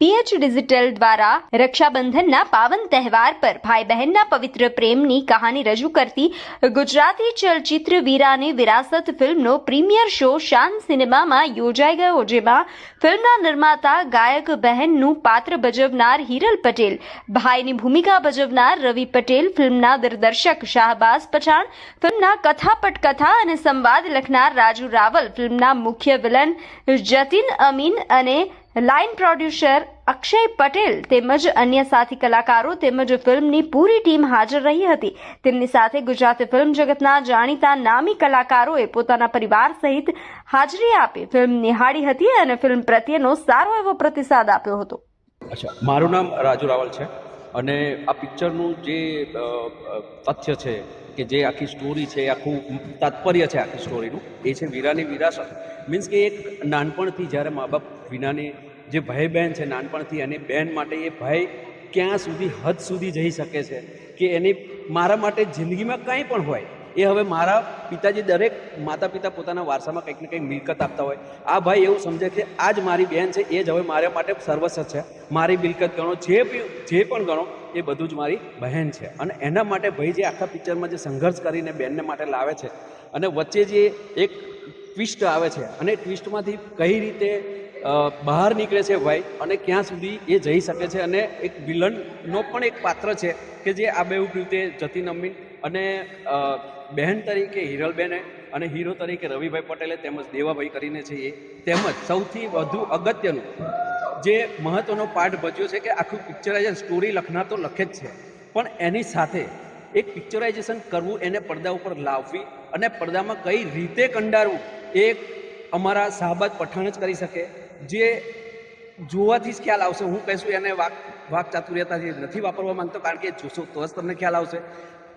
PH digital દ્વારા રક્ષાબંધનના પાવન તહેવાર પર ભાઈ બહેનના પવિત્ર પ્રેમની કહાની રજૂ કરતી ગુજરાતી ચલચિત્ર વીરાની વિરાસત ફિલ્મનો પ્રીમિયર શો શાન સિનેમામાં યોજાઈ ગયો, જેમાં ફિલ્મના નિર્માતા ગાયક બહેનનું પાત્ર ભજવનાર હિરલ પટેલ, ભાઈની ભૂમિકા ભજવનાર રવિ પટેલ, ફિલ્મના દિગ્દર્શક શાહબાઝ પઠાણ, ફિલ્મના કથા પટકથા અને સંવાદ લખનાર રાજુ રાવલ, ફિલ્મના મુખ્ય વિલન જતીન અમીન અને લાઇન પ્રોડ્યુસર અક્ષય પટેલ તેમજ અન્ય સાથી કલાકારો તેમજ ફિલ્મની પૂરી ટીમ હાજર રહી હતી. તેમની સાથે ગુજરાતી ફિલ્મ જગતના જાણીતા નામી કલાકારોએ પોતાના પરિવાર સહિત હાજરી આપી ફિલ્મ નિહાળી હતી અને ફિલ્મ પ્રત્યેનો સારો એવો પ્રતિસાદ આપ્યો હતો. મારું નામ રાજુ રાવલ છે અને આ પિક્ચરનું જે તથ્ય છે કે જે આખી સ્ટોરી છે, આખું તાત્પર્ય છે આખી સ્ટોરીનું, એ છે વીરાની વિરાસત. મીન્સ કે એક નાનપણથી જ્યારે મા બાપ વિનાની જે ભાઈ બહેન છે નાનપણથી અને બહેન માટે એ ભાઈ ક્યાં સુધી હદ સુધી જઈ શકે છે કે એની મારા માટે જિંદગીમાં કંઈ પણ હોય એ હવે મારા પિતાજી દરેક માતા પિતા પોતાના વારસામાં કંઈક ને કંઈક મિલકત આપતા હોય, આ ભાઈ એવું સમજે કે આ જ મારી બહેન છે, એ જ હવે મારા માટે સર્વસ્વ છે, મારી મિલકત ગણો, જે પણ ગણો એ બધું જ મારી બહેન છે. અને એના માટે ભાઈ જે આખા પિક્ચરમાં જે સંઘર્ષ કરીને બહેનને માટે લાવે છે અને વચ્ચે જે એક ટ્વિસ્ટ આવે છે અને ટ્વિસ્ટમાંથી કઈ રીતે બહાર નીકળે છે ભાઈ અને ક્યાં સુધી એ જઈ શકે છે. અને એક વિલનનો પણ એક પાત્ર છે કે જે આ બેઉ રીતે જતીન અમીન અને બહેન તરીકે હિરલબેને અને હીરો તરીકે રવિભાઈ પટેલે તેમજ દેવાભાઈ કરીને છે એ, તેમજ સૌથી વધુ અગત્યનું જે મહત્ત્વનો પાર્ટ ભજ્યો છે કે આખું પિક્ચરાઇઝેશન સ્ટોરી લખનાર તો લખે જ છે, પણ એની સાથે એક પિક્ચરાઇઝેશન કરવું, એને પડદા ઉપર લાવવી અને પડદામાં કઈ રીતે કંડારવું એ અમારા શાહબાઝ પઠાણ જ કરી શકે, જે જોવાથી જ ખ્યાલ આવશે. હું કહીશું એને વાક ચાતુર્યતાથી નથી વાપરવા માંગતો, કારણ કે જોશો તો જ તમને ખ્યાલ આવશે.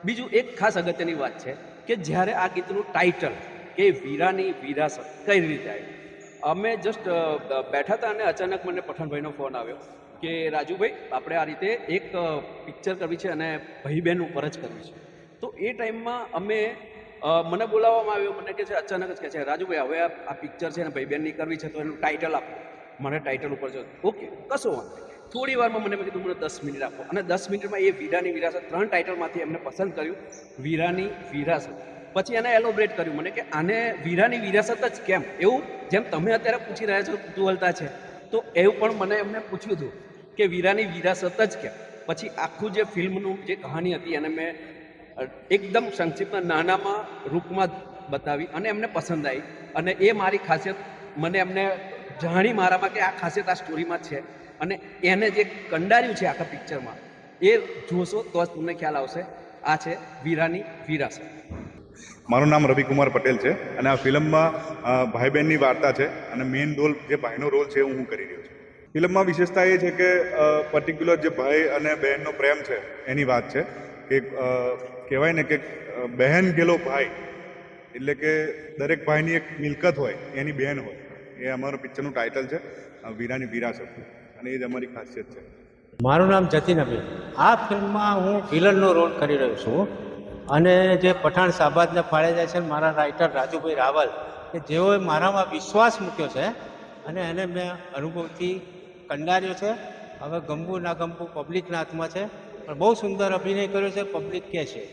બીજું એક ખાસ અગત્યની વાત છે કે જ્યારે આ ગીતનું ટાઇટલ કે વીરાની વિરાસત કઈ રીતે આવી, અમે જસ્ટ બેઠા હતા અને અચાનક મને પઠાણભાઈનો ફોન આવ્યો કે રાજુભાઈ આપણે આ રીતે એક પિક્ચર કરવી છે અને ભાઈ બહેન ઉપર જ કરવી છે. તો એ ટાઈમમાં અમે મને બોલાવવામાં આવ્યો, મને કહે છે અચાનક જ કહે છે રાજુભાઈ હવે આ પિક્ચર છે ને ભાઈ બહેનની કરવી છે તો એનું ટાઇટલ આપો. મને ટાઇટલ ઉપર જો ઓકે કશો વાંધો. થોડી વારમાં મને કીધું મને 10 મિનિટ આપો અને 10 મિનિટમાં એ વીરાની વિરાસત 3 ટાઇટલમાંથી એમને પસંદ કર્યું વીરાની વિરાસત. પછી એને એલોબ્રેટ કર્યું મને કે આને વીરાની વિરાસત જ કેમ, એવું જેમ તમે અત્યારે પૂછી રહ્યા છો કુતૂહલતા છે, તો એવું પણ મને એમને પૂછ્યું હતું કે વીરાની વિરાસત જ કેમ. પછી આખું જે ફિલ્મનું જે કહાની હતી એને મેં એકદમ સંક્ષિપ્ત નાનામાં રૂપમાં બતાવી અને એમને પસંદ આવી અને એ મારી ખાસિયત મને એમને જાણી મારામાં કે આ ખાસિયત આ સ્ટોરીમાં છે અને એને જે કંડાર્યું છે આખા પિક્ચરમાં એ જોશો તો જ તમને ખ્યાલ આવશે. આ છે વીરાની વિરાસત. મારું નામ રવિકુમાર પટેલ છે અને આ ફિલ્મમાં ભાઈ બહેનની વાર્તા છે અને મેઇન રોલ જે ભાઈનો રોલ છે હું કરી રહ્યો છું. ફિલ્મમાં વિશેષતા એ છે કે પર્ટિક્યુલર જે ભાઈ અને બહેનનો પ્રેમ છે એની વાત છે કે કહેવાય ને કે બહેન ગેલો ભાઈ, એટલે કે દરેક ભાઈની એક મિલકત હોય, એની બહેન હોય. એ અમારું પિક્ચરનું ટાઇટલ છે વીરાની વિરાસત અને એ જ અમારી ખાસિયત છે. મારું નામ જતીન અમીન. આ ફિલ્મમાં હું વિલનનો રોલ કરી રહ્યો છું અને જે પઠાણ શાહબાઝને ફાળે જાય છે મારા રાઇટર રાજુભાઈ રાવલ કે જેઓએ મારામાં વિશ્વાસ મૂક્યો છે અને એને મેં અનુભવથી કંડાર્યો છે. હવે ગમવું ના ગમવું પબ્લિકના હાથમાં છે, પણ બહુ સુંદર અભિનય કર્યો છે, પબ્લિક કહે છે.